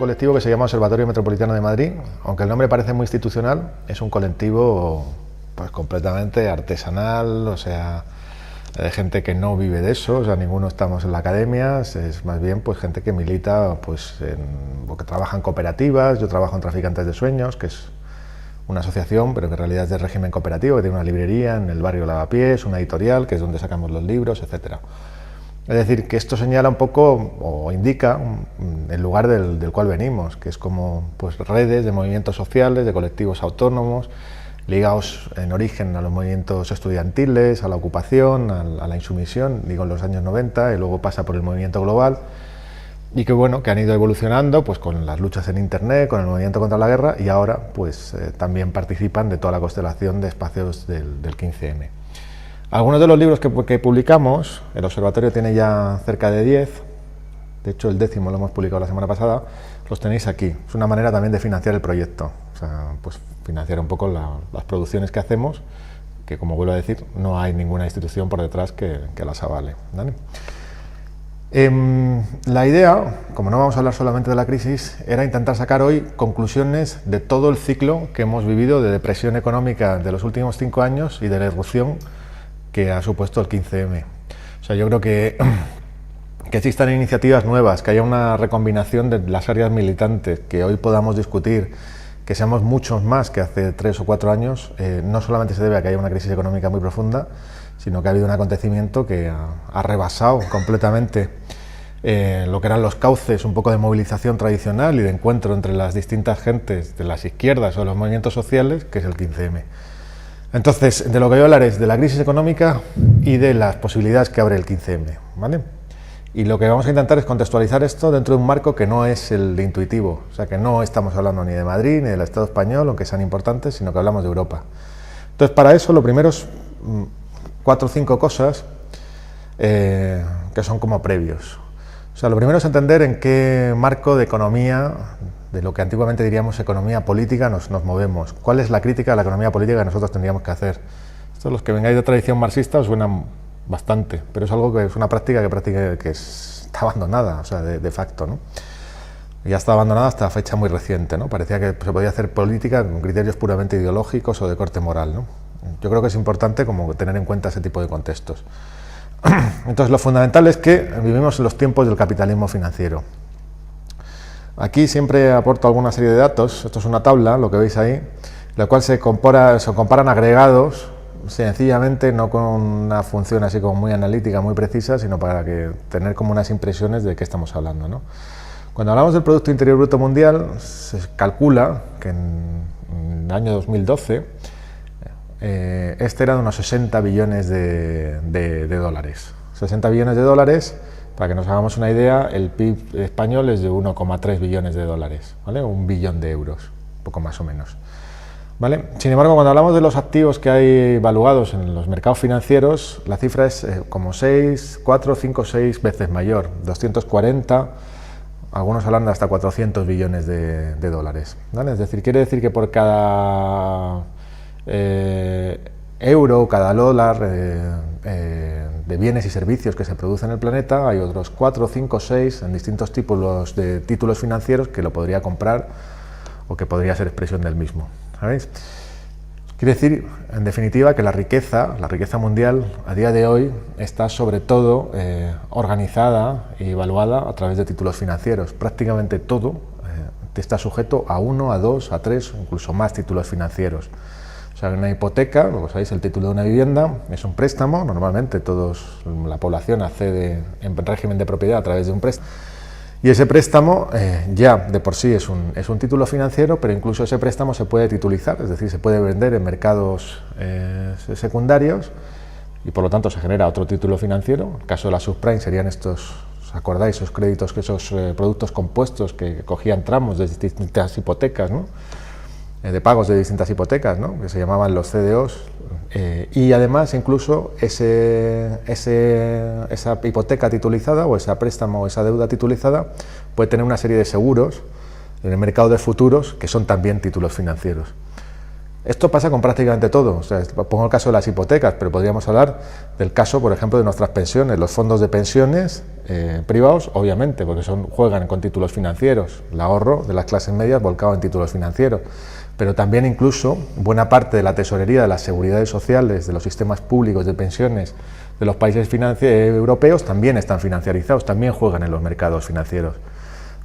colectivo que se llama Observatorio Metropolitano de Madrid. Aunque el nombre parece muy institucional, es un colectivo pues completamente artesanal, o sea, de gente que no vive de eso, o sea, ninguno estamos en la academia, es más bien pues gente que milita, pues que trabaja en cooperativas. Yo trabajo en Traficantes de Sueños, que es una asociación, pero que en realidad es de régimen cooperativo, que tiene una librería en el barrio Lavapiés, una editorial, que es donde sacamos los libros, etcétera. Es decir, que esto señala un poco o indica el lugar del cual venimos, que es como pues redes de movimientos sociales, de colectivos autónomos, ligados en origen a los movimientos estudiantiles, a la ocupación, a la insumisión, digo en los años 90, y luego pasa por el movimiento global, y que bueno, que han ido evolucionando pues con las luchas en Internet, con el movimiento contra la guerra, y ahora pues también participan de toda la constelación de espacios del 15M. Algunos de los libros que publicamos, el observatorio tiene ya cerca de 10, de hecho el 10º lo hemos publicado la semana pasada, los tenéis aquí. Es una manera también de financiar el proyecto, o sea, pues financiar un poco las producciones que hacemos, que como vuelvo a decir, no hay ninguna institución por detrás que las avale, ¿vale? La idea, como no vamos a hablar solamente de la crisis, era intentar sacar hoy conclusiones de todo el ciclo que hemos vivido de depresión económica de los últimos 5 años y de la irrupción que ha supuesto el 15M. O sea, yo creo que existan iniciativas nuevas, que haya una recombinación de las áreas militantes, que hoy podamos discutir, que seamos muchos más que hace 3 o 4 años, no solamente se debe a que haya una crisis económica muy profunda, sino que ha habido un acontecimiento que ha rebasado completamente lo que eran los cauces un poco de movilización tradicional y de encuentro entre las distintas gentes de las izquierdas o los movimientos sociales, que es el 15M. Entonces, de lo que voy a hablar es de la crisis económica y de las posibilidades que abre el 15M, ¿vale? Y lo que vamos a intentar es contextualizar esto dentro de un marco que no es el de intuitivo, o sea, que no estamos hablando ni de Madrid ni del Estado español, aunque sean importantes, sino que hablamos de Europa. Entonces, para eso, lo primero es 4 o 5 cosas que son como previos. O sea, lo primero es entender en qué marco de economía, de lo que antiguamente diríamos economía política, nos movemos. ¿Cuál es la crítica a la economía política que nosotros tendríamos que hacer? Esto, los que vengáis de tradición marxista, os suena bastante, pero es algo que es una práctica que está abandonada, o sea, de facto, ¿no? Ya está abandonada hasta fecha muy reciente, ¿no? Parecía que se podía hacer política con criterios puramente ideológicos o de corte moral, ¿no? Yo creo que es importante como tener en cuenta ese tipo de contextos. Entonces, lo fundamental es que vivimos en los tiempos del capitalismo financiero. Aquí siempre aporto alguna serie de datos. Esto es una tabla, lo que veis ahí, la cual se comparan agregados, sencillamente no con una función así como muy analítica, muy precisa, sino para tener como unas impresiones de qué estamos hablando, ¿no? Cuando hablamos del Producto Interior Bruto Mundial, se calcula que en el año 2012 este era de unos 60 billones de dólares. 60 billones de dólares. Para que nos hagamos una idea, el PIB español es de 1,3 billones de dólares, ¿vale? 1 billón de euros, poco más o menos, ¿vale? Sin embargo, cuando hablamos de los activos que hay valuados en los mercados financieros, la cifra es como 4, 5, 6 veces mayor, 240, algunos hablan de hasta 400 billones de dólares, ¿vale? Es decir, quiere decir que por cada euro, cada dólar de bienes y servicios que se producen en el planeta, hay otros 4, 5, 6 en distintos tipos de títulos financieros que lo podría comprar o que podría ser expresión del mismo, ¿sabéis? Quiere decir, en definitiva, que la riqueza mundial a día de hoy está sobre todo organizada y evaluada a través de títulos financieros. Prácticamente todo está sujeto a 1, a 2, a 3, incluso más títulos financieros. O sea, una hipoteca, como sabéis, el título de una vivienda es un préstamo. Normalmente la población accede en régimen de propiedad a través de un préstamo. Y ese préstamo ya de por sí es un título financiero, pero incluso ese préstamo se puede titulizar, es decir, se puede vender en mercados secundarios y por lo tanto se genera otro título financiero. En el caso de la subprime serían estos, ¿os acordáis? Esos créditos, esos productos compuestos que cogían tramos de distintas hipotecas, ¿no? De pagos de distintas hipotecas, ¿no? Que se llamaban los CDOs, y además incluso esa hipoteca titulizada o ese préstamo o esa deuda titulizada puede tener una serie de seguros en el mercado de futuros que son también títulos financieros. Esto pasa con prácticamente todo. O sea, pongo el caso de las hipotecas, pero podríamos hablar del caso, por ejemplo, de nuestras pensiones. Los fondos de pensiones privados, obviamente, porque juegan con títulos financieros. El ahorro de las clases medias volcado en títulos financieros. Pero también incluso buena parte de la tesorería de las seguridades sociales, de los sistemas públicos de pensiones de los países europeos también están financiarizados, también juegan en los mercados financieros.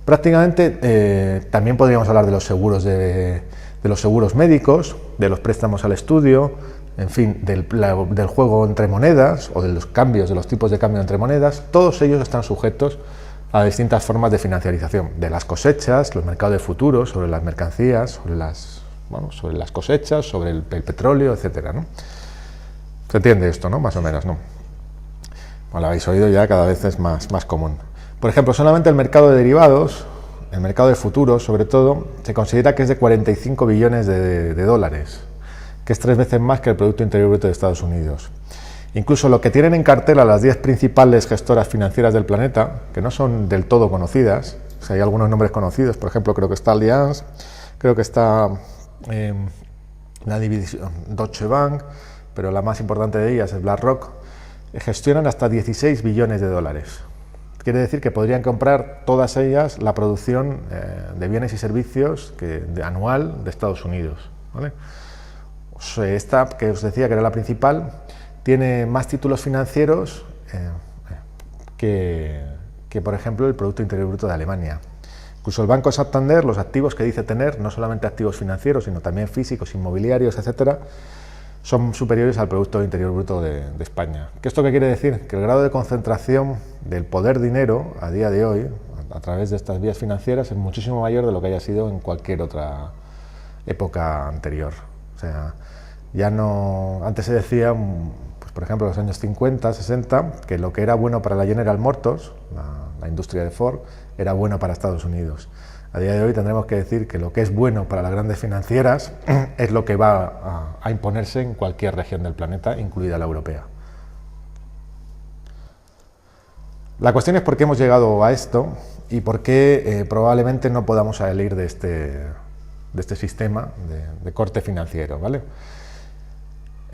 Prácticamente también podríamos hablar de los seguros de los seguros médicos, de los préstamos al estudio, en fin, del juego entre monedas o de los cambios, de los tipos de cambio entre monedas. Todos ellos están sujetos a distintas formas de financiarización, de las cosechas, los mercados de futuros, sobre las mercancías, sobre las cosechas, sobre el petróleo, etcétera, ¿no? ¿Se entiende esto, no? Más o menos, ¿no? Bueno, lo habéis oído ya, cada vez es más común. Por ejemplo, solamente el mercado de derivados, el mercado de futuros, sobre todo, se considera que es de 45 billones de dólares, que es 3 veces más que el Producto Interior Bruto de Estados Unidos. Incluso lo que tienen en cartera las 10 principales gestoras financieras del planeta, que no son del todo conocidas, o sea, hay algunos nombres conocidos, por ejemplo, creo que está Allianz, creo que está la división Deutsche Bank, pero la más importante de ellas es BlackRock, gestionan hasta 16 billones de dólares. Quiere decir que podrían comprar todas ellas la producción de bienes y servicios anual de Estados Unidos, ¿vale? Esta, que os decía que era la principal, tiene más títulos financieros que, por ejemplo, el Producto Interior Bruto de Alemania. Incluso el Banco Santander, los activos que dice tener, no solamente activos financieros, sino también físicos, inmobiliarios, etcétera, son superiores al Producto Interior Bruto de España. ¿Esto qué quiere decir? Que el grado de concentración del poder dinero a día de hoy, a través de estas vías financieras, es muchísimo mayor de lo que haya sido en cualquier otra época anterior. O sea, ya no... Antes se decía, pues, por ejemplo, en los años 50, 60, que lo que era bueno para la General Motors, la industria de Ford, era bueno para Estados Unidos. A día de hoy tendremos que decir que lo que es bueno para las grandes financieras es lo que va a imponerse en cualquier región del planeta, incluida la europea. La cuestión es por qué hemos llegado a esto y por qué probablemente no podamos salir de este sistema de corte financiero, ¿vale?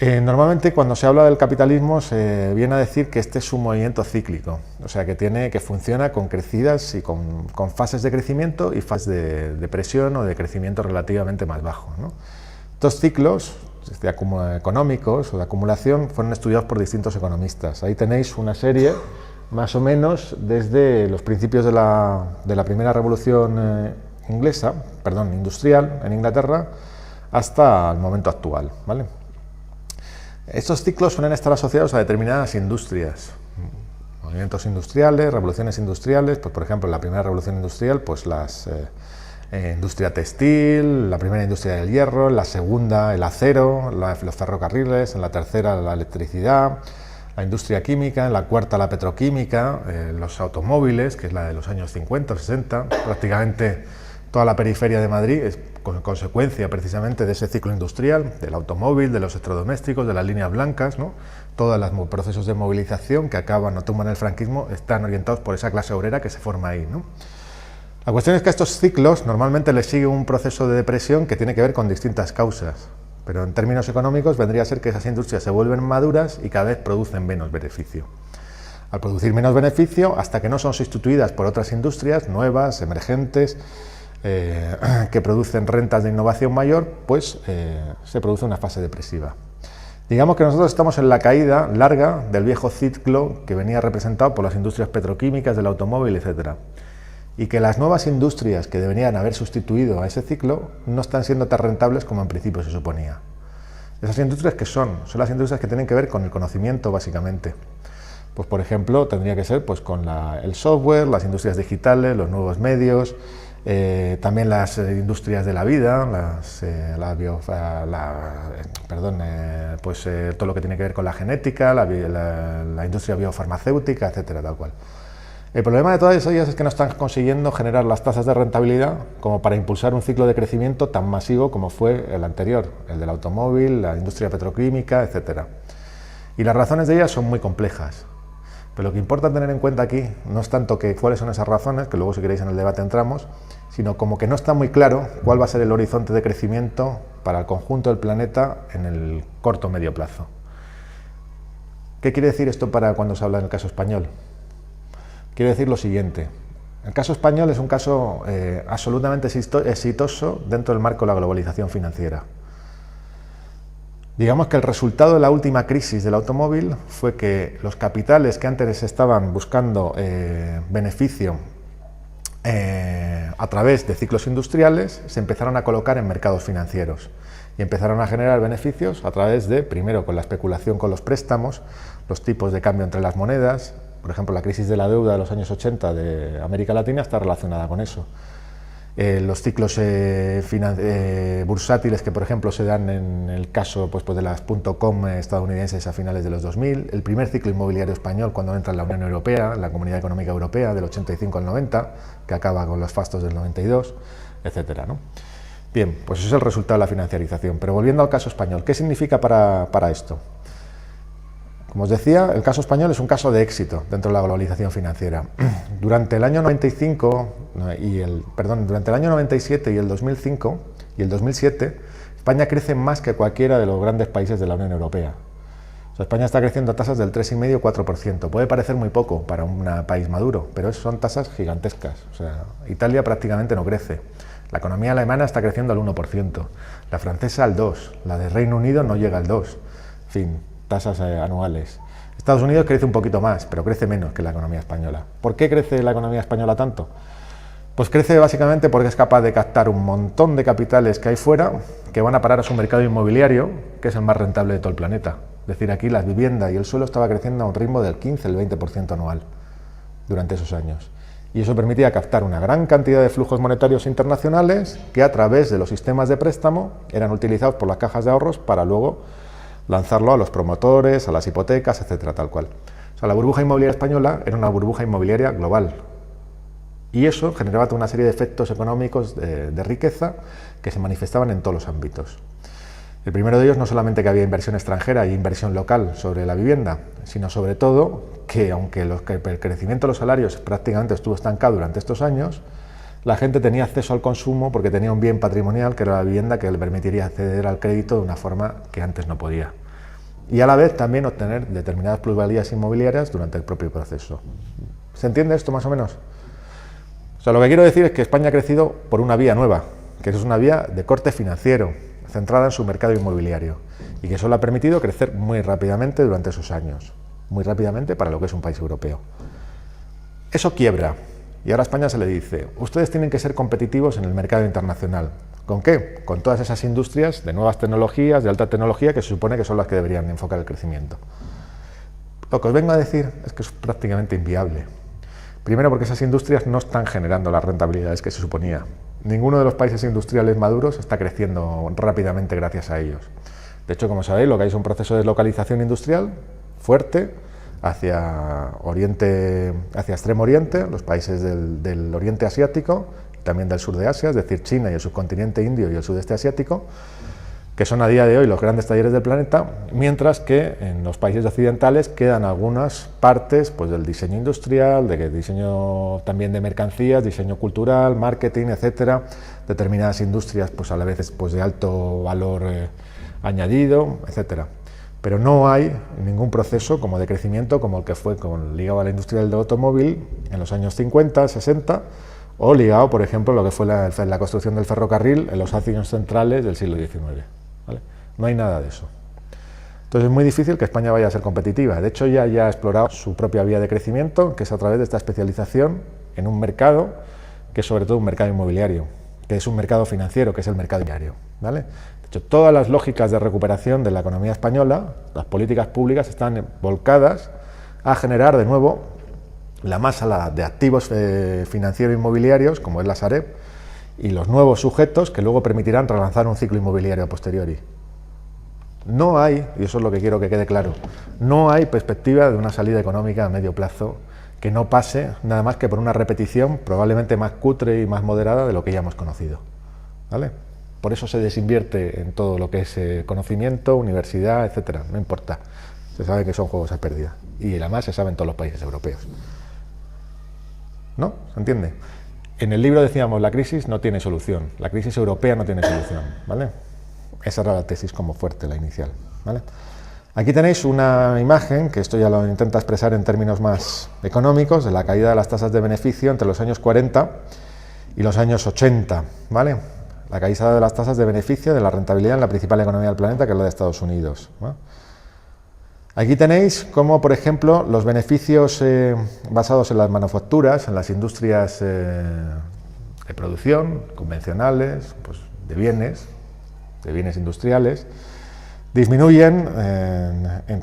Normalmente cuando se habla del capitalismo se viene a decir que este es un movimiento cíclico, o sea que funciona con crecidas y con fases de crecimiento y fases de depresión o de crecimiento relativamente más bajo, ¿no? Estos ciclos económicos o de acumulación fueron estudiados por distintos economistas. Ahí tenéis una serie más o menos desde los principios de la primera revolución industrial en Inglaterra hasta el momento actual, ¿vale? Estos ciclos suelen estar asociados a determinadas industrias, movimientos industriales, revoluciones industriales, pues por ejemplo en la primera revolución industrial, pues industria textil, la primera industria del hierro, la segunda el acero, los ferrocarriles, en la tercera la electricidad, la industria química, en la cuarta la petroquímica, los automóviles, que es la de los años 50 o 60, prácticamente toda la periferia de Madrid es consecuencia precisamente de ese ciclo industrial, del automóvil, de los electrodomésticos, de las líneas blancas, ¿no? Todos los procesos de movilización que acaban o tumban el franquismo están orientados por esa clase obrera que se forma ahí, ¿no? La cuestión es que a estos ciclos normalmente les sigue un proceso de depresión que tiene que ver con distintas causas, pero en términos económicos vendría a ser que esas industrias se vuelven maduras y cada vez producen menos beneficio. Al producir menos beneficio, hasta que no son sustituidas por otras industrias nuevas, emergentes, que producen rentas de innovación mayor, pues se produce una fase depresiva. Digamos que nosotros estamos en la caída larga del viejo ciclo que venía representado por las industrias petroquímicas, del automóvil, etcétera, y que las nuevas industrias que deberían haber sustituido a ese ciclo no están siendo tan rentables como en principio se suponía. ¿Esas industrias qué son? Son las industrias que tienen que ver con el conocimiento, básicamente. Pues, por ejemplo, tendría que ser pues, con el software, las industrias digitales, los nuevos medios, también las industrias de la vida, todo lo que tiene que ver con la genética, la industria biofarmacéutica, etcétera, tal cual. El problema de todas ellas es que no están consiguiendo generar las tasas de rentabilidad como para impulsar un ciclo de crecimiento tan masivo como fue el anterior, el del automóvil, la industria petroquímica, etcétera. Y las razones de ellas son muy complejas. Pero lo que importa tener en cuenta aquí no es tanto cuáles son esas razones, que luego si queréis en el debate entramos, sino como que no está muy claro cuál va a ser el horizonte de crecimiento para el conjunto del planeta en el corto o medio plazo. ¿Qué quiere decir esto para cuando se habla del caso español? Quiere decir lo siguiente. El caso español es un caso absolutamente exitoso dentro del marco de la globalización financiera. Digamos que el resultado de la última crisis del automóvil fue que los capitales que antes estaban buscando beneficio a través de ciclos industriales se empezaron a colocar en mercados financieros y empezaron a generar beneficios a través de, primero, con la especulación con los préstamos, los tipos de cambio entre las monedas. Por ejemplo, la crisis de la deuda de los años 80 de América Latina está relacionada con eso. Los ciclos bursátiles que, por ejemplo, se dan en el caso pues de las .com estadounidenses a finales de los 2000, el primer ciclo inmobiliario español cuando entra en la Unión Europea, en la Comunidad Económica Europea del 85 al 90, que acaba con los fastos del 92, etcétera, ¿no? Bien, pues eso es el resultado de la financiarización. Pero volviendo al caso español, ¿qué significa para esto? Como os decía, el caso español es un caso de éxito dentro de la globalización financiera. Durante el año 97 y el 2005 y el 2007, España crece más que cualquiera de los grandes países de la Unión Europea. O sea, España está creciendo a tasas del 3,5-4%. Puede parecer muy poco para un país maduro, pero son tasas gigantescas. O sea, Italia prácticamente no crece. La economía alemana está creciendo al 1%, la francesa al 2%, la de Reino Unido no llega al 2%. En fin, tasas anuales. Estados Unidos crece un poquito más, pero crece menos que la economía española. ¿Por qué crece la economía española tanto? Pues crece básicamente porque es capaz de captar un montón de capitales que hay fuera que van a parar a su mercado inmobiliario, que es el más rentable de todo el planeta. Es decir, aquí la vivienda y el suelo estaba creciendo a un ritmo del 15 al 20% anual durante esos años. Y eso permitía captar una gran cantidad de flujos monetarios internacionales que a través de los sistemas de préstamo eran utilizados por las cajas de ahorros para luego lanzarlo a los promotores, a las hipotecas, etcétera, tal cual. O sea, la burbuja inmobiliaria española era una burbuja inmobiliaria global. Y eso generaba toda una serie de efectos económicos de riqueza que se manifestaban en todos los ámbitos. El primero de ellos no solamente que había inversión extranjera y inversión local sobre la vivienda, sino sobre todo que aunque el crecimiento de los salarios prácticamente estuvo estancado durante estos años, la gente tenía acceso al consumo porque tenía un bien patrimonial que era la vivienda que le permitiría acceder al crédito de una forma que antes no podía. Y a la vez también obtener determinadas plusvalías inmobiliarias durante el propio proceso. ¿Se entiende esto más o menos? O sea, lo que quiero decir es que España ha crecido por una vía nueva, que es una vía de corte financiero, centrada en su mercado inmobiliario, y que eso le ha permitido crecer muy rápidamente durante esos años, muy rápidamente para lo que es un país europeo. Eso quiebra. Y ahora a España se le dice, ustedes tienen que ser competitivos en el mercado internacional. ¿Con qué? Con todas esas industrias de nuevas tecnologías, de alta tecnología, que se supone que son las que deberían enfocar el crecimiento. Lo que os vengo a decir es que es prácticamente inviable. Primero porque esas industrias no están generando las rentabilidades que se suponía. Ninguno de los países industriales maduros está creciendo rápidamente gracias a ellos. De hecho, como sabéis, lo que hay es un proceso de deslocalización industrial fuerte, hacia Extremo Oriente, los países del Oriente Asiático, también del sur de Asia, es decir, China y el subcontinente indio y el sudeste asiático, que son a día de hoy los grandes talleres del planeta, mientras que en los países occidentales quedan algunas partes pues, del diseño industrial, de diseño también de mercancías, diseño cultural, marketing, etcétera, determinadas industrias pues, a la vez pues, de alto valor añadido, etcétera. Pero no hay ningún proceso como de crecimiento como el que fue ligado a la industria del automóvil en los años 50, 60, o ligado, por ejemplo, a lo que fue la construcción del ferrocarril en los años centrales del siglo XIX. ¿Vale? No hay nada de eso. Entonces es muy difícil que España vaya a ser competitiva. De hecho, ya ha explorado su propia vía de crecimiento, que es a través de esta especialización en un mercado, que es sobre todo un mercado inmobiliario, que es un mercado financiero, que es el mercado inmobiliario. ¿Vale? Todas las lógicas de recuperación de la economía española, las políticas públicas están volcadas a generar de nuevo la masa de activos financieros inmobiliarios, como es la Sareb, y los nuevos sujetos que luego permitirán relanzar un ciclo inmobiliario a posteriori. No hay, y eso es lo que quiero que quede claro, no hay perspectiva de una salida económica a medio plazo que no pase nada más que por una repetición probablemente más cutre y más moderada de lo que ya hemos conocido. ¿Vale? Por eso se desinvierte en todo lo que es conocimiento, universidad, etcétera. No importa. Se sabe que son juegos a pérdida. Y además se sabe en todos los países europeos. ¿No? ¿Se entiende? En el libro decíamos, la crisis no tiene solución. La crisis europea no tiene solución. ¿Vale? Esa era la tesis como fuerte, la inicial, ¿vale? Aquí tenéis una imagen, que esto ya lo intenta expresar en términos más económicos, de la caída de las tasas de beneficio entre los años 40 y los años 80, ¿vale? La caída de las tasas de beneficio de la rentabilidad en la principal economía del planeta, que es la de Estados Unidos, ¿no? Aquí tenéis cómo, por ejemplo, los beneficios basados en las manufacturas, en las industrias de producción, convencionales, pues, de bienes industriales, disminuyen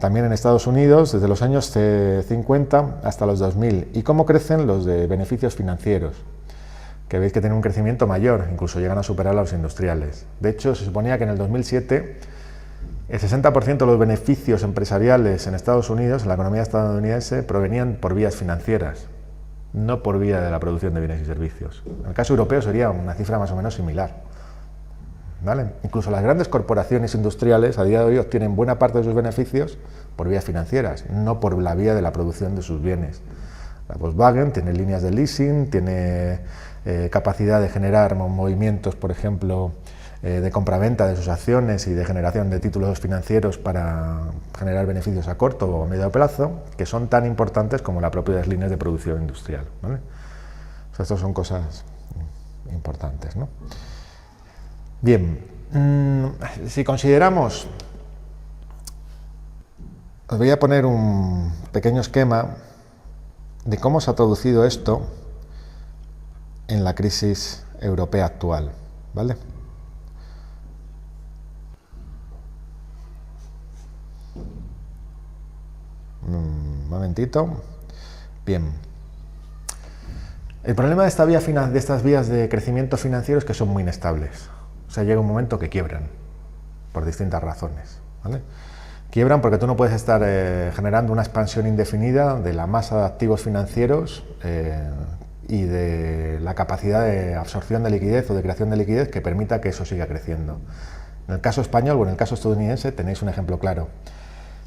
también en Estados Unidos desde los años 50 hasta los 2000. ¿Y cómo crecen los de beneficios financieros? Que veis que tienen un crecimiento mayor, incluso llegan a superar a los industriales. De hecho, se suponía que en el 2007 el 60% de los beneficios empresariales en Estados Unidos, en la economía estadounidense, provenían por vías financieras, no por vía de la producción de bienes y servicios. En el caso europeo sería una cifra más o menos similar, ¿vale? Incluso las grandes corporaciones industriales a día de hoy obtienen buena parte de sus beneficios por vías financieras, no por la vía de la producción de sus bienes. La Volkswagen tiene líneas de leasing, tiene capacidad de generar movimientos, por ejemplo, de compraventa de sus acciones y de generación de títulos financieros para generar beneficios a corto o a medio plazo, que son tan importantes como las propias líneas de producción industrial, ¿vale? O sea, estas son cosas importantes, ¿no? Bien, si consideramos, os voy a poner un pequeño esquema de cómo se ha traducido esto en la crisis europea actual, ¿vale? Un momentito. Bien. El problema de estas vías de crecimiento financiero es que son muy inestables. O sea, llega un momento que quiebran por distintas razones, ¿vale? Quiebran porque tú no puedes estar generando una expansión indefinida de la masa de activos financieros y de la capacidad de absorción de liquidez o de creación de liquidez que permita que eso siga creciendo. En el caso español o en el caso estadounidense tenéis un ejemplo claro.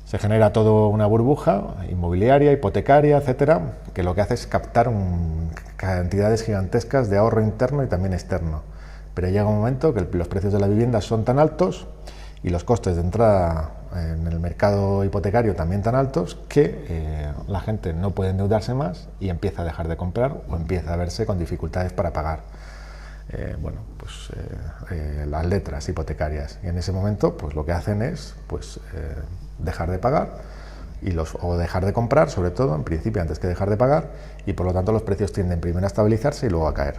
Se genera toda una burbuja inmobiliaria, hipotecaria, etcétera, que lo que hace es captar cantidades gigantescas de ahorro interno y también externo. Pero llega un momento que los precios de la vivienda son tan altos y los costes de entrada en el mercado hipotecario también tan altos que la gente no puede endeudarse más y empieza a dejar de comprar o empieza a verse con dificultades para pagar las letras hipotecarias. Y en ese momento pues lo que hacen es dejar de pagar o dejar de comprar, sobre todo, en principio, antes que dejar de pagar, y por lo tanto los precios tienden primero a estabilizarse y luego a caer.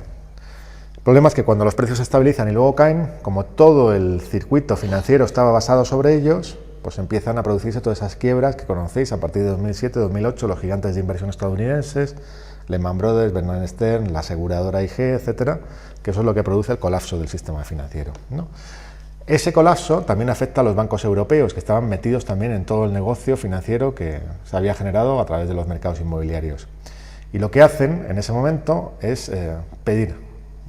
El problema es que cuando los precios se estabilizan y luego caen, como todo el circuito financiero estaba basado sobre ellos, pues empiezan a producirse todas esas quiebras que conocéis a partir de 2007, 2008, los gigantes de inversión estadounidenses, Lehman Brothers, Bernard Stern, la aseguradora IG, etcétera, que eso es lo que produce el colapso del sistema financiero, ¿no? Ese colapso también afecta a los bancos europeos, que estaban metidos también en todo el negocio financiero que se había generado a través de los mercados inmobiliarios. Y lo que hacen en ese momento es pedir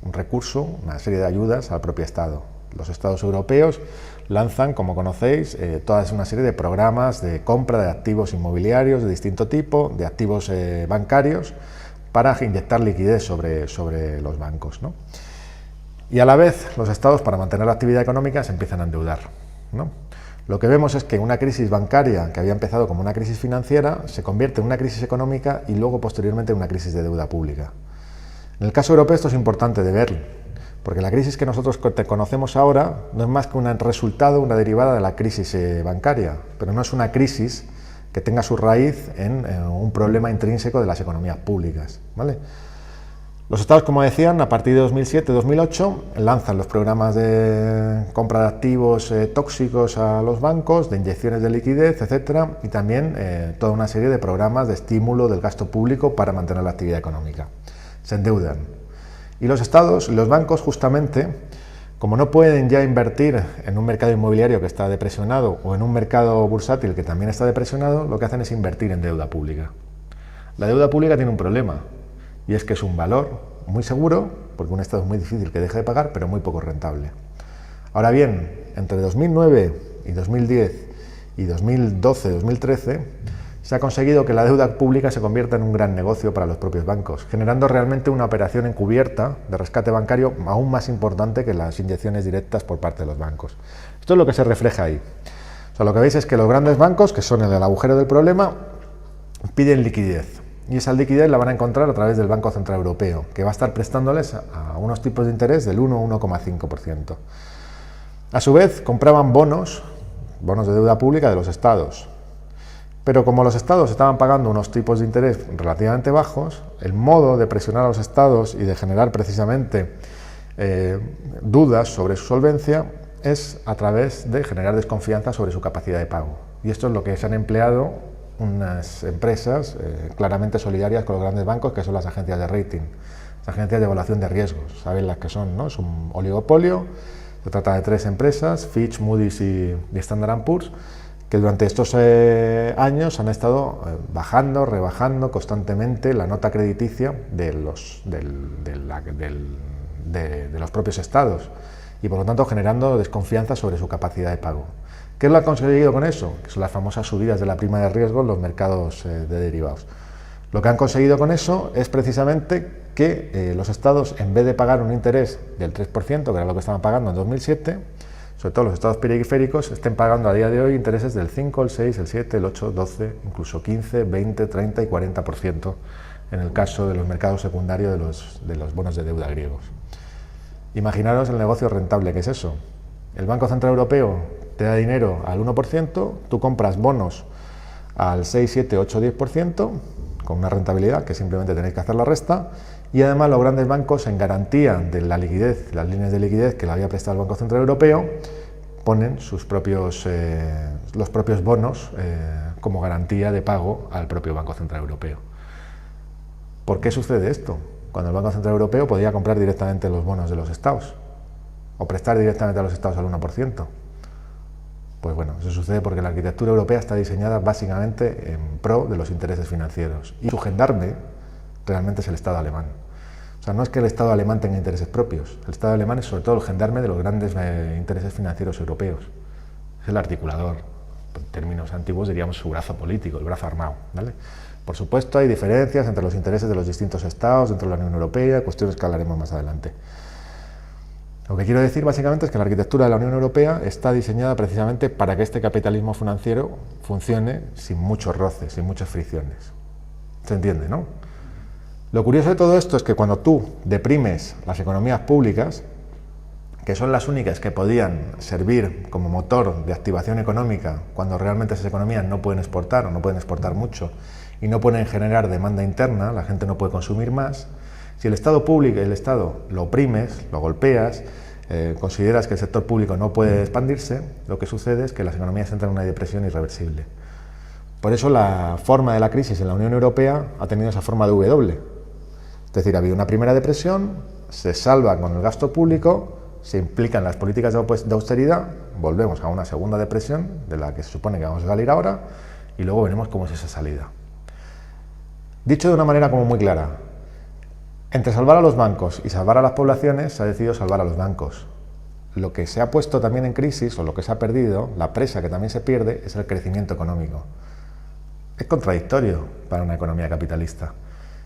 un recurso, una serie de ayudas al propio Estado. Los Estados europeos lanzan, como conocéis, toda una serie de programas de compra de activos inmobiliarios de distinto tipo, de activos bancarios, para inyectar liquidez sobre los bancos, ¿no? Y a la vez los estados, para mantener la actividad económica, se empiezan a endeudar, ¿no? Lo que vemos es que una crisis bancaria que había empezado como una crisis financiera se convierte en una crisis económica y luego posteriormente en una crisis de deuda pública. En el caso europeo esto es importante de verlo, porque la crisis que nosotros conocemos ahora no es más que un resultado, una derivada de la crisis bancaria, pero no es una crisis que tenga su raíz en un problema intrínseco de las economías públicas, ¿vale? Los estados, como decían, a partir de 2007-2008 lanzan los programas de compra de activos tóxicos a los bancos, de inyecciones de liquidez, etcétera, y también toda una serie de programas de estímulo del gasto público para mantener la actividad económica. Se endeudan. Y los estados, los bancos, justamente, como no pueden ya invertir en un mercado inmobiliario que está depresionado o en un mercado bursátil que también está depresionado, lo que hacen es invertir en deuda pública. La deuda pública tiene un problema, y es que es un valor muy seguro, porque un Estado es muy difícil que deje de pagar, pero muy poco rentable. Ahora bien, entre 2009 y 2010 y 2012-2013 se ha conseguido que la deuda pública se convierta en un gran negocio para los propios bancos, generando realmente una operación encubierta de rescate bancario aún más importante que las inyecciones directas por parte de los bancos. Esto es lo que se refleja ahí. O sea, lo que veis es que los grandes bancos, que son el agujero del problema, piden liquidez. Y esa liquidez la van a encontrar a través del Banco Central Europeo, que va a estar prestándoles a unos tipos de interés del 1,5%. A su vez, compraban bonos de deuda pública de los estados. Pero como los estados estaban pagando unos tipos de interés relativamente bajos, el modo de presionar a los estados y de generar precisamente dudas sobre su solvencia es a través de generar desconfianza sobre su capacidad de pago. Y esto es lo que se han empleado unas empresas claramente solidarias con los grandes bancos, que son las agencias de rating, las agencias de evaluación de riesgos. Saben las que son, ¿no? Es un oligopolio. Se trata de 3 empresas, Fitch, Moody's y Standard & Poor's, que durante estos años han estado rebajando constantemente la nota crediticia de los propios estados y por lo tanto generando desconfianza sobre su capacidad de pago. ¿Qué es lo que han conseguido con eso? Que son las famosas subidas de la prima de riesgo en los mercados de derivados. Lo que han conseguido con eso es precisamente que los estados, en vez de pagar un interés del 3%, que era lo que estaban pagando en 2007, sobre todo los estados periféricos, estén pagando a día de hoy intereses del 5, el 6, el 7, el 8, 12, incluso 15, 20, 30 y 40% en el caso de los mercados secundarios de los bonos de deuda griegos. Imaginaros el negocio rentable que es eso. El Banco Central Europeo te da dinero al 1%, tú compras bonos al 6, 7, 8, 10%, con una rentabilidad que simplemente tenéis que hacer la resta, y además los grandes bancos, en garantía de la liquidez, las líneas de liquidez que le había prestado el Banco Central Europeo, ponen los propios bonos como garantía de pago al propio Banco Central Europeo. ¿Por qué sucede esto? Cuando el Banco Central Europeo podía comprar directamente los bonos de los estados o prestar directamente a los estados al 1%. Pues bueno, eso sucede porque la arquitectura europea está diseñada básicamente en pro de los intereses financieros. Y su gendarme realmente es el Estado alemán. O sea, no es que el Estado alemán tenga intereses propios. El Estado alemán es sobre todo el gendarme de los grandes intereses financieros europeos. Es el articulador. En términos antiguos diríamos su brazo político, el brazo armado, ¿vale? Por supuesto, hay diferencias entre los intereses de los distintos estados dentro de la Unión Europea, cuestiones que hablaremos más adelante. Lo que quiero decir básicamente es que la arquitectura de la Unión Europea está diseñada precisamente para que este capitalismo financiero funcione sin muchos roces, sin muchas fricciones. ¿Se entiende, no? Lo curioso de todo esto es que cuando tú deprimes las economías públicas, que son las únicas que podían servir como motor de activación económica cuando realmente esas economías no pueden exportar o no pueden exportar mucho y no pueden generar demanda interna, la gente no puede consumir más. Si el Estado público, el Estado lo oprimes, lo golpeas, consideras que el sector público no puede expandirse, lo que sucede es que las economías entran en una depresión irreversible. Por eso la forma de la crisis en la Unión Europea ha tenido esa forma de W. Es decir, ha habido una primera depresión, se salva con el gasto público, se implican las políticas de austeridad, volvemos a una segunda depresión, de la que se supone que vamos a salir ahora, y luego veremos cómo es esa salida. Dicho de una manera como muy clara, entre salvar a los bancos y salvar a las poblaciones, se ha decidido salvar a los bancos. Lo que se ha puesto también en crisis, o lo que se ha perdido, la presa que también se pierde, es el crecimiento económico. Es contradictorio para una economía capitalista.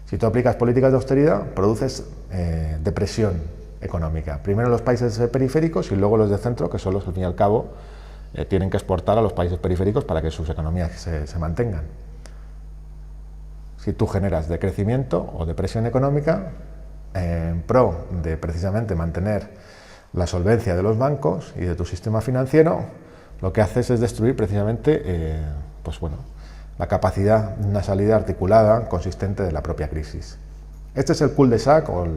Si tú aplicas políticas de austeridad, produces depresión económica. Primero los países periféricos y luego los de centro, que son los que al fin y al cabo tienen que exportar a los países periféricos para que sus economías se mantengan. Si tú generas decrecimiento o depresión económica en pro de precisamente mantener la solvencia de los bancos y de tu sistema financiero, lo que haces es destruir precisamente la capacidad de una salida articulada, consistente de la propia crisis. Este es el cul-de-sac o el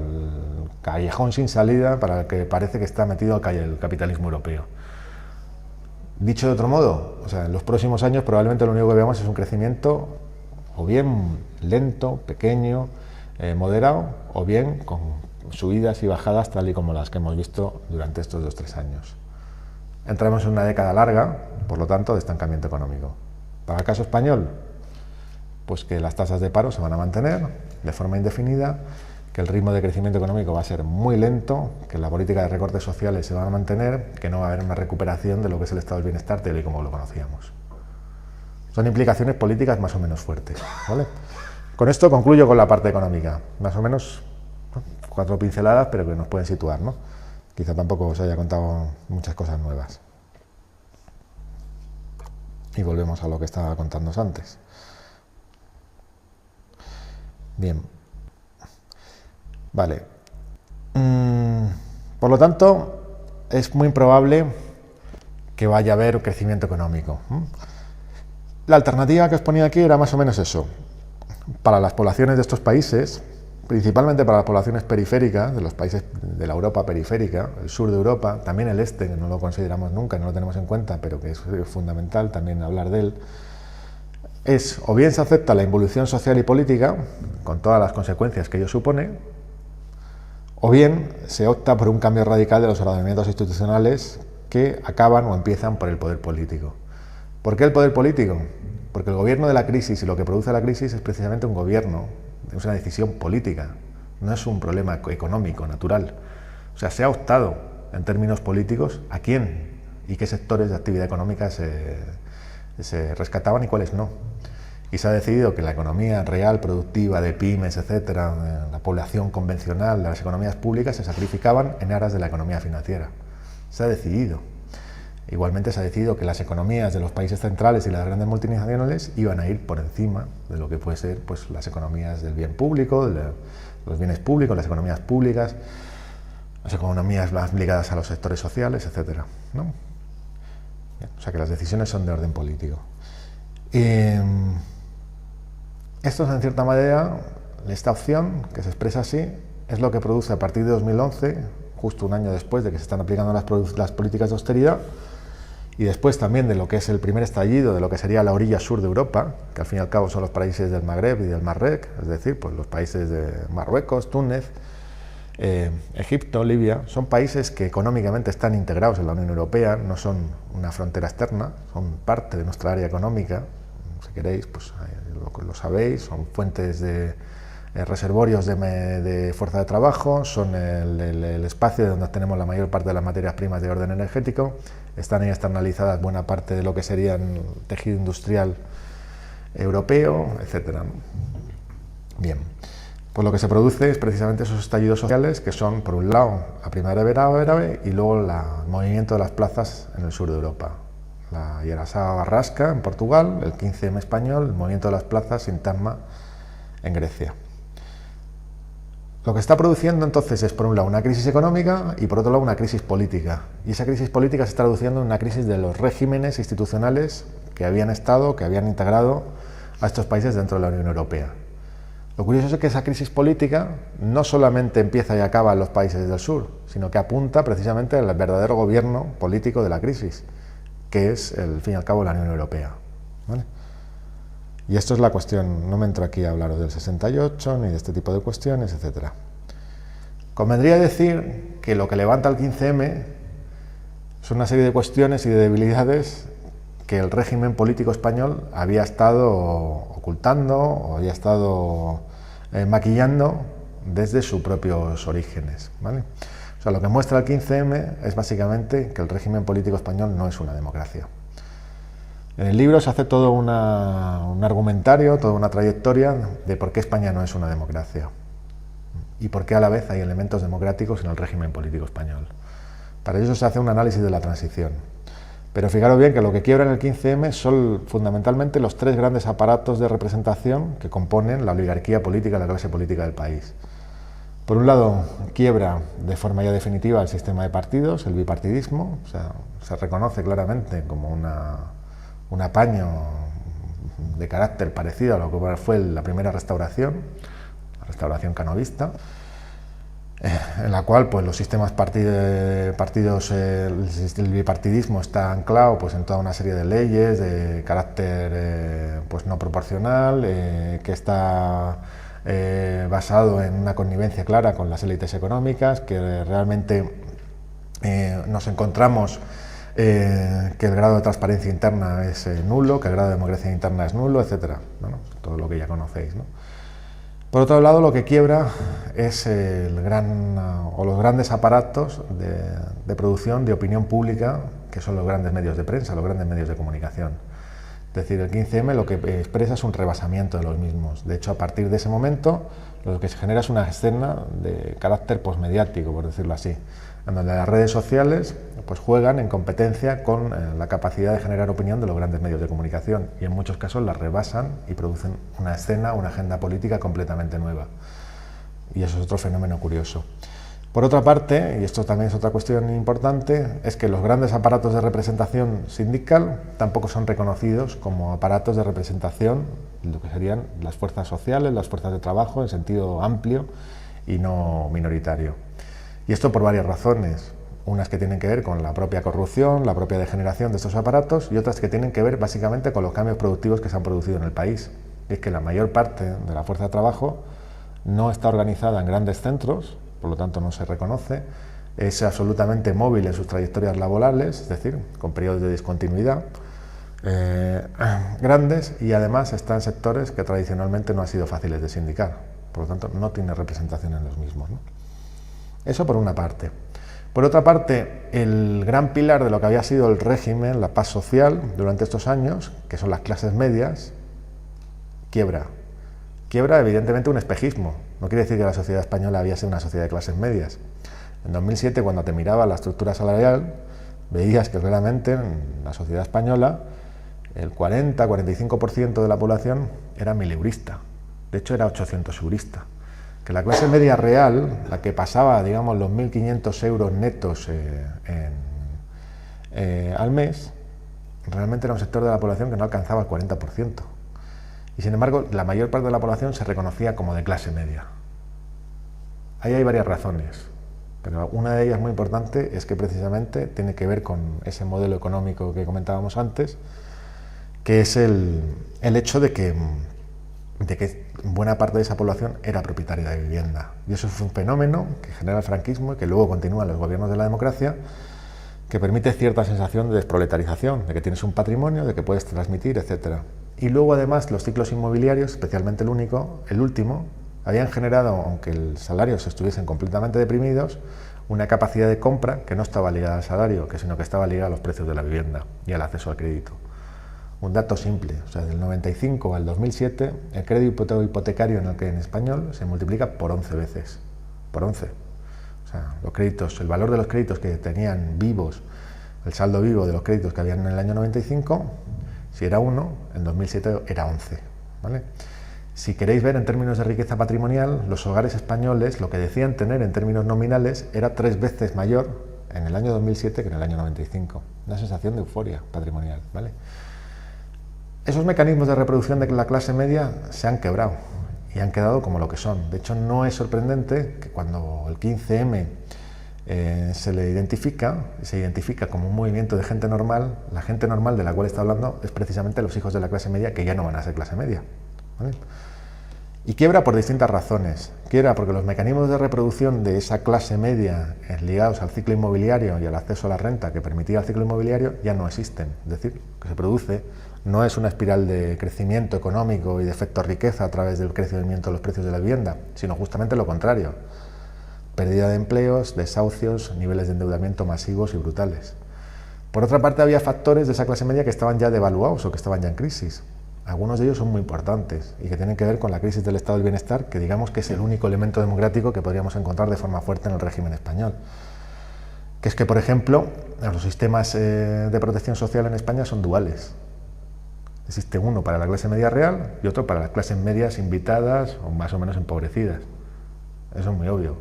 callejón sin salida para el que parece que está metido el capitalismo europeo. Dicho de otro modo, en los próximos años probablemente lo único que veamos es un crecimiento o bien lento, pequeño, moderado, o bien con subidas y bajadas tal y como las que hemos visto durante estos 2-3 años. Entramos en una década larga, por lo tanto, de estancamiento económico. Para el caso español, pues que las tasas de paro se van a mantener de forma indefinida, que el ritmo de crecimiento económico va a ser muy lento, que la política de recortes sociales se van a mantener, que no va a haber una recuperación de lo que es el estado del bienestar tal y como lo conocíamos. Son implicaciones políticas más o menos fuertes, ¿vale? Con esto concluyo con la parte económica, más o menos 4 pinceladas, pero que nos pueden situar, ¿no? Quizá tampoco os haya contado muchas cosas nuevas. Y volvemos a lo que estaba contándoos antes. Bien. Vale. Por lo tanto, es muy improbable que vaya a haber un crecimiento económico. La alternativa que os ponía aquí era más o menos eso. Para las poblaciones de estos países, principalmente para las poblaciones periféricas, de los países de la Europa periférica, el sur de Europa, también el este, que no lo consideramos nunca, no lo tenemos en cuenta, pero que es fundamental también hablar de él, es o bien se acepta la involución social y política, con todas las consecuencias que ello supone, o bien se opta por un cambio radical de los ordenamientos institucionales que acaban o empiezan por el poder político. ¿Por qué el poder político? Porque el gobierno de la crisis y lo que produce la crisis es precisamente un gobierno, es una decisión política, no es un problema económico, natural. O sea, se ha optado en términos políticos a quién y qué sectores de actividad económica se rescataban y cuáles no. Y se ha decidido que la economía real, productiva, de pymes, etcétera, la población convencional, las economías públicas se sacrificaban en aras de la economía financiera. Se ha decidido. Igualmente se ha decidido que las economías de los países centrales y las grandes multinacionales iban a ir por encima de lo que puede ser pues, las economías del bien público, de los bienes públicos, las economías públicas, las economías más ligadas a los sectores sociales, etcétera, ¿no? O sea que las decisiones son de orden político. Esto es, en cierta manera, esta opción, que se expresa así, es lo que produce a partir de 2011, justo un año después de que se están aplicando las políticas de austeridad, y después también de lo que es el primer estallido de lo que sería la orilla sur de Europa, que al fin y al cabo son los países del Magreb y del Marrec, es decir, pues los países de Marruecos, Túnez, Egipto, Libia, son países que económicamente están integrados en la Unión Europea, no son una frontera externa, son parte de nuestra área económica, si queréis, pues lo sabéis, son fuentes de reservorios de fuerza de trabajo, son el espacio donde tenemos la mayor parte de las materias primas de orden energético, están ahí externalizadas buena parte de lo que sería el tejido industrial europeo, etcétera. Bien, pues lo que se produce es precisamente esos estallidos sociales que son, por un lado, la primavera árabe y luego el movimiento de las plazas en el sur de Europa. La Yerasá Barrasca en Portugal, el 15M español, el movimiento de las plazas Sintagma en Grecia. Lo que está produciendo entonces es, por un lado, una crisis económica y, por otro lado, una crisis política. Y esa crisis política se está traduciendo en una crisis de los regímenes institucionales que habían integrado a estos países dentro de la Unión Europea. Lo curioso es que esa crisis política no solamente empieza y acaba en los países del sur, sino que apunta precisamente al verdadero gobierno político de la crisis, que es, al fin y al cabo, la Unión Europea, ¿vale? Y esto es la cuestión, no me entro aquí a hablaros del 68, ni de este tipo de cuestiones, etc. Convendría decir que lo que levanta el 15M son una serie de cuestiones y de debilidades que el régimen político español había estado ocultando o había estado maquillando desde sus propios orígenes, ¿vale? O sea, lo que muestra el 15M es básicamente que el régimen político español no es una democracia. En el libro se hace todo un argumentario, toda una trayectoria de por qué España no es una democracia y por qué a la vez hay elementos democráticos en el régimen político español. Para eso se hace un análisis de la transición. Pero fijaros bien que lo que quiebra en el 15M son fundamentalmente los 3 grandes aparatos de representación que componen la oligarquía política, la clase política del país. Por un lado, quiebra de forma ya definitiva el sistema de partidos, el bipartidismo, o sea, se reconoce claramente como un apaño de carácter parecido a lo que fue la primera restauración, la restauración canovista, en la cual pues, los sistemas partidos, el bipartidismo está anclado pues, en toda una serie de leyes de carácter pues, no proporcional, que está basado en una connivencia clara con las élites económicas, que realmente nos encontramos que el grado de transparencia interna es nulo, que el grado de democracia interna es nulo, etcétera. Bueno, todo lo que ya conocéis, ¿no? Por otro lado, lo que quiebra es los grandes aparatos de producción de opinión pública, que son los grandes medios de prensa, los grandes medios de comunicación. Es decir, el 15M lo que expresa es un rebasamiento de los mismos. De hecho, a partir de ese momento, lo que se genera es una escena de carácter posmediático, por decirlo así, en donde las redes sociales pues juegan en competencia con la capacidad de generar opinión de los grandes medios de comunicación y en muchos casos las rebasan y producen una escena, una agenda política completamente nueva. Y eso es otro fenómeno curioso. Por otra parte, y esto también es otra cuestión importante, es que los grandes aparatos de representación sindical tampoco son reconocidos como aparatos de representación de lo que serían las fuerzas sociales, las fuerzas de trabajo en sentido amplio y no minoritario. Y esto por varias razones, unas que tienen que ver con la propia corrupción, la propia degeneración de estos aparatos y otras que tienen que ver básicamente con los cambios productivos que se han producido en el país. Y es que la mayor parte de la fuerza de trabajo no está organizada en grandes centros, por lo tanto no se reconoce, es absolutamente móvil en sus trayectorias laborales, es decir, con periodos de discontinuidad grandes y además está en sectores que tradicionalmente no han sido fáciles de sindicar, por lo tanto no tiene representación en los mismos, ¿no? Eso por una parte. Por otra parte, el gran pilar de lo que había sido el régimen, la paz social durante estos años, que son las clases medias, quiebra. Quiebra evidentemente un espejismo. No quiere decir que la sociedad española había sido una sociedad de clases medias. En 2007, cuando te miraba la estructura salarial, veías que realmente en la sociedad española el 40-45% de la población era 1000-eurista. De hecho, era 800-eurista. Que la clase media real, la que pasaba, digamos, los 1.500 euros netos al mes, realmente era un sector de la población que no alcanzaba el 40%. Y sin embargo, la mayor parte de la población se reconocía como de clase media. Ahí hay varias razones, pero una de ellas muy importante es que precisamente tiene que ver con ese modelo económico que comentábamos antes, que es el hecho de que buena parte de esa población era propietaria de vivienda. Y eso es un fenómeno que genera el franquismo y que luego continúa en los gobiernos de la democracia, que permite cierta sensación de desproletarización, de que tienes un patrimonio, de que puedes transmitir, etc. Y luego además los ciclos inmobiliarios, especialmente el último, habían generado, aunque los salarios estuviesen completamente deprimidos, una capacidad de compra que no estaba ligada al salario, sino que estaba ligada a los precios de la vivienda y al acceso al crédito. Un dato simple, o sea, del 95 al 2007, el crédito hipotecario en español se multiplica por 11 veces. Por 11. O sea, los créditos, el valor de los créditos que tenían vivos, el saldo vivo de los créditos que habían en el año 95, si era 1, en 2007 era 11. ¿Vale? Si queréis ver en términos de riqueza patrimonial, los hogares españoles, lo que decían tener en términos nominales, era 3 veces mayor en el año 2007 que en el año 95. Una sensación de euforia patrimonial, ¿vale? Esos mecanismos de reproducción de la clase media se han quebrado y han quedado como lo que son. De hecho, no es sorprendente que cuando el 15M se identifica como un movimiento de gente normal, la gente normal de la cual está hablando es precisamente los hijos de la clase media que ya no van a ser clase media, ¿vale? Y quiebra por distintas razones. Quiebra porque los mecanismos de reproducción de esa clase media ligados al ciclo inmobiliario y al acceso a la renta que permitía el ciclo inmobiliario ya no existen. Es decir, que se produce no es una espiral de crecimiento económico y de efecto riqueza a través del crecimiento de los precios de la vivienda, sino justamente lo contrario. Pérdida de empleos, desahucios, niveles de endeudamiento masivos y brutales. Por otra parte, había factores de esa clase media que estaban ya devaluados o que estaban ya en crisis. Algunos de ellos son muy importantes y que tienen que ver con la crisis del estado del bienestar, que digamos que es el único elemento democrático que podríamos encontrar de forma fuerte en el régimen español. Que es que, por ejemplo, los sistemas de protección social en España son duales. Existe uno para la clase media real y otro para las clases medias invitadas o más o menos empobrecidas. Eso es muy obvio.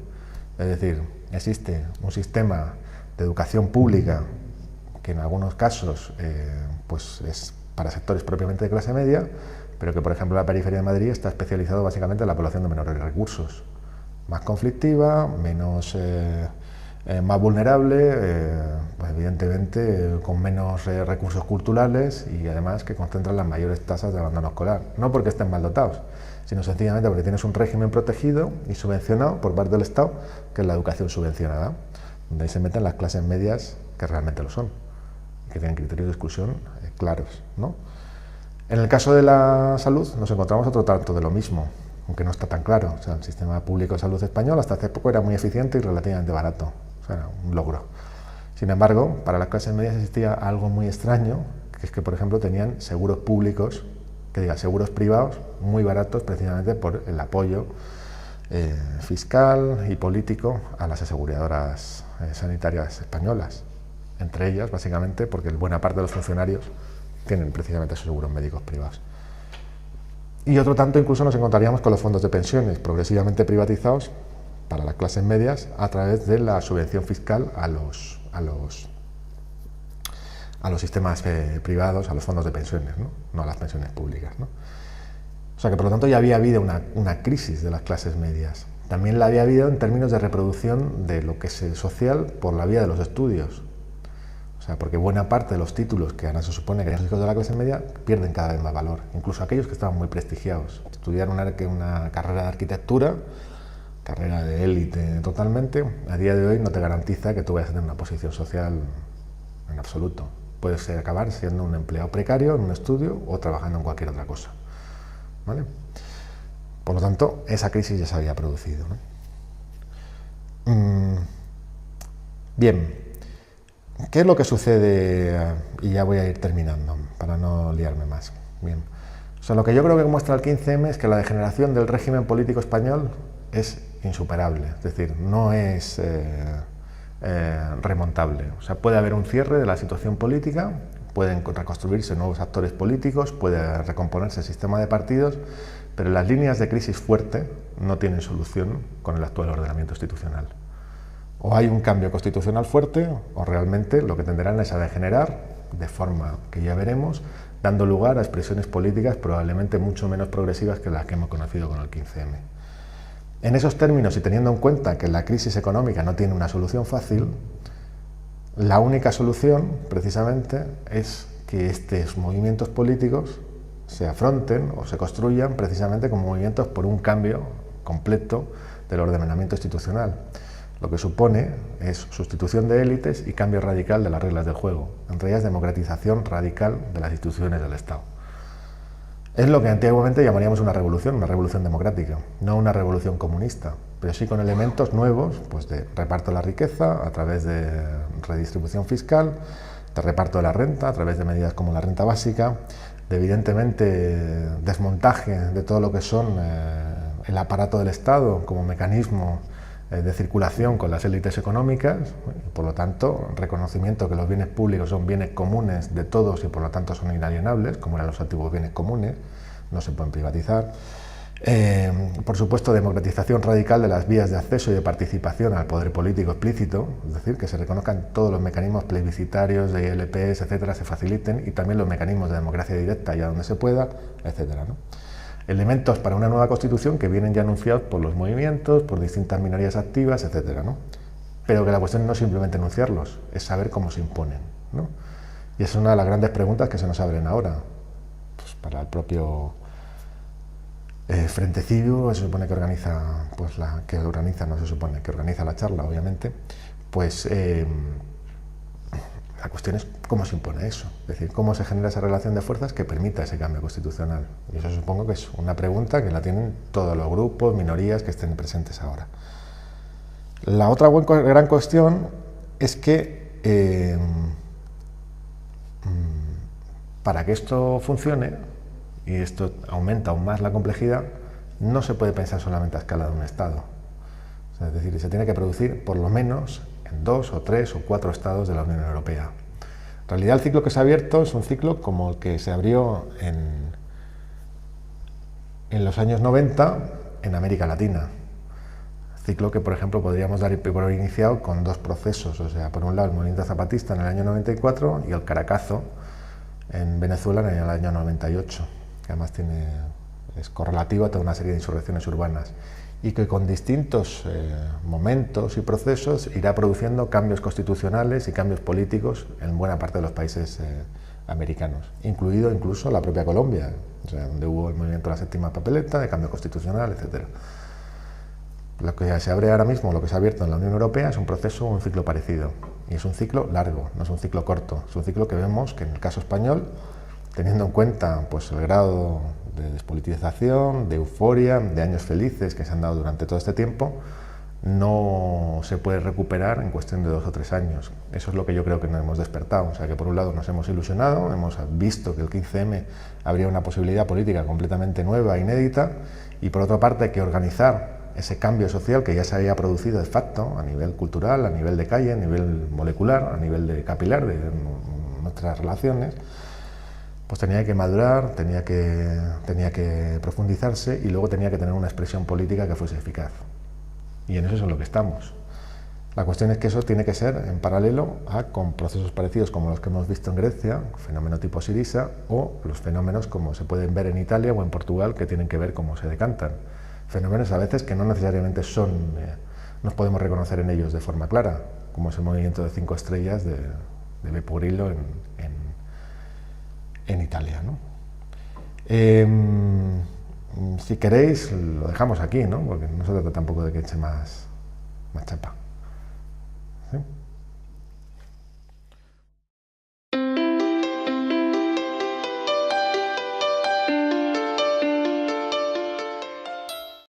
Es decir, existe un sistema de educación pública que en algunos casos pues es para sectores propiamente de clase media, pero que por ejemplo la periferia de Madrid está especializado básicamente en la población de menores recursos, más conflictiva, más vulnerable, pues evidentemente con menos recursos culturales y además que concentran las mayores tasas de abandono escolar, no porque estén mal dotados, sino sencillamente porque tienes un régimen protegido y subvencionado por parte del Estado, que es la educación subvencionada, donde ahí se meten las clases medias que realmente lo son, que tienen criterios de exclusión claros, ¿no? En el caso de la salud nos encontramos otro tanto de lo mismo, aunque no está tan claro. O sea, el sistema público de salud español hasta hace poco era muy eficiente y relativamente barato, o sea, era un logro. Sin embargo, para las clases medias existía algo muy extraño, que es que, por ejemplo, tenían seguros públicos, seguros privados muy baratos, precisamente por el apoyo fiscal y político a las aseguradoras sanitarias españolas. Entre ellas, básicamente, porque buena parte de los funcionarios tienen precisamente esos seguros médicos privados. Y otro tanto incluso nos encontraríamos con los fondos de pensiones progresivamente privatizados para las clases medias a través de la subvención fiscal a los sistemas privados, a los fondos de pensiones, no a las pensiones públicas, ¿no? O sea que por lo tanto ya había habido una crisis de las clases medias. También la había habido en términos de reproducción de lo que es social por la vía de los estudios. O sea, porque buena parte de los títulos que ahora se supone que eran hijos de la clase media pierden cada vez más valor, incluso aquellos que estaban muy prestigiados. Estudiar una carrera de arquitectura, carrera de élite totalmente, a día de hoy no te garantiza que tú vayas a tener una posición social en absoluto. Puedes acabar siendo un empleado precario en un estudio o trabajando en cualquier otra cosa, ¿vale? Por lo tanto, esa crisis ya se había producido, ¿no? Bien. ¿Qué es lo que sucede? Y ya voy a ir terminando, para no liarme más. Bien. O sea, lo que yo creo que muestra el 15M es que la degeneración del régimen político español es insuperable, es decir, no es remontable. O sea, puede haber un cierre de la situación política, pueden reconstruirse nuevos actores políticos, puede recomponerse el sistema de partidos, pero las líneas de crisis fuerte no tienen solución con el actual ordenamiento institucional. O hay un cambio constitucional fuerte, o realmente lo que tenderán es a degenerar, de forma que ya veremos, dando lugar a expresiones políticas probablemente mucho menos progresivas que las que hemos conocido con el 15M. En esos términos, y teniendo en cuenta que la crisis económica no tiene una solución fácil, la única solución, precisamente, es que estos movimientos políticos se afronten o se construyan precisamente como movimientos por un cambio completo del ordenamiento institucional. Lo que supone es sustitución de élites y cambio radical de las reglas del juego, entre ellas democratización radical de las instituciones del Estado. Es lo que antiguamente llamaríamos una revolución democrática, no una revolución comunista, pero sí con elementos nuevos, pues de reparto de la riqueza a través de redistribución fiscal, de reparto de la renta a través de medidas como la renta básica, de evidentemente desmontaje de todo lo que son el aparato del Estado como mecanismo de circulación con las élites económicas, y por lo tanto reconocimiento que los bienes públicos son bienes comunes de todos y por lo tanto son inalienables, como eran los antiguos bienes comunes, no se pueden privatizar. Por supuesto, democratización radical de las vías de acceso y de participación al poder político explícito, es decir, que se reconozcan todos los mecanismos plebiscitarios de ILPs, etcétera, se faciliten, y también los mecanismos de democracia directa ya donde se pueda, etcétera, ¿no? Elementos para una nueva constitución que vienen ya anunciados por los movimientos, por distintas minorías activas, etcétera, ¿no? Pero que la cuestión no es simplemente enunciarlos, es saber cómo se imponen, ¿no? Y esa es una de las grandes preguntas que se nos abren ahora. Pues para el propio Frente Cívico, se supone que organiza, pues no se supone que organiza la charla, obviamente, pues la cuestión es cómo se impone eso, es decir, cómo se genera esa relación de fuerzas que permita ese cambio constitucional. Y eso supongo que es una pregunta que la tienen todos los grupos, minorías que estén presentes ahora. La otra gran cuestión es que para que esto funcione, y esto aumenta aún más la complejidad, no se puede pensar solamente a escala de un Estado. O sea, es decir, se tiene que producir por lo menos en 2 o 3 o 4 estados de la Unión Europea. En realidad el ciclo que se ha abierto es un ciclo como el que se abrió en los años 90 en América Latina. Ciclo que, por ejemplo, podríamos dar por iniciado con 2 procesos, o sea, por un lado el movimiento zapatista en el año 94 y el Caracazo en Venezuela en el año 98, que además es correlativo a toda una serie de insurrecciones urbanas, y que con distintos momentos y procesos irá produciendo cambios constitucionales y cambios políticos en buena parte de los países americanos, incluido incluso la propia Colombia, o sea, donde hubo el movimiento de la séptima papeleta, de cambio constitucional, etc. Lo que se abre ahora mismo, lo que se ha abierto en la Unión Europea es un proceso, un ciclo parecido, y es un ciclo largo, no es un ciclo corto, es un ciclo que vemos que en el caso español, teniendo en cuenta pues, el grado de despolitización, de euforia, de años felices que se han dado durante todo este tiempo, no se puede recuperar en cuestión de 2 o 3 años. Eso es lo que yo creo que nos hemos despertado. O sea, que por un lado nos hemos ilusionado, hemos visto que el 15M habría una posibilidad política completamente nueva, inédita, y por otra parte hay que organizar ese cambio social que ya se había producido de facto a nivel cultural, a nivel de calle, a nivel molecular, a nivel de capilar de nuestras relaciones. Pues tenía que madurar, tenía que profundizarse y luego tenía que tener una expresión política que fuese eficaz. Y en eso es en lo que estamos. La cuestión es que eso tiene que ser en paralelo con procesos parecidos como los que hemos visto en Grecia, fenómeno tipo Syriza, o los fenómenos como se pueden ver en Italia o en Portugal, que tienen que ver cómo se decantan. Fenómenos a veces que no necesariamente nos podemos reconocer en ellos de forma clara, como es el movimiento de 5 estrellas de Beppe Grillo en Italia, ¿no? Si queréis, lo dejamos aquí, ¿no? Porque no se trata tampoco de que eche más chapa. ¿Sí?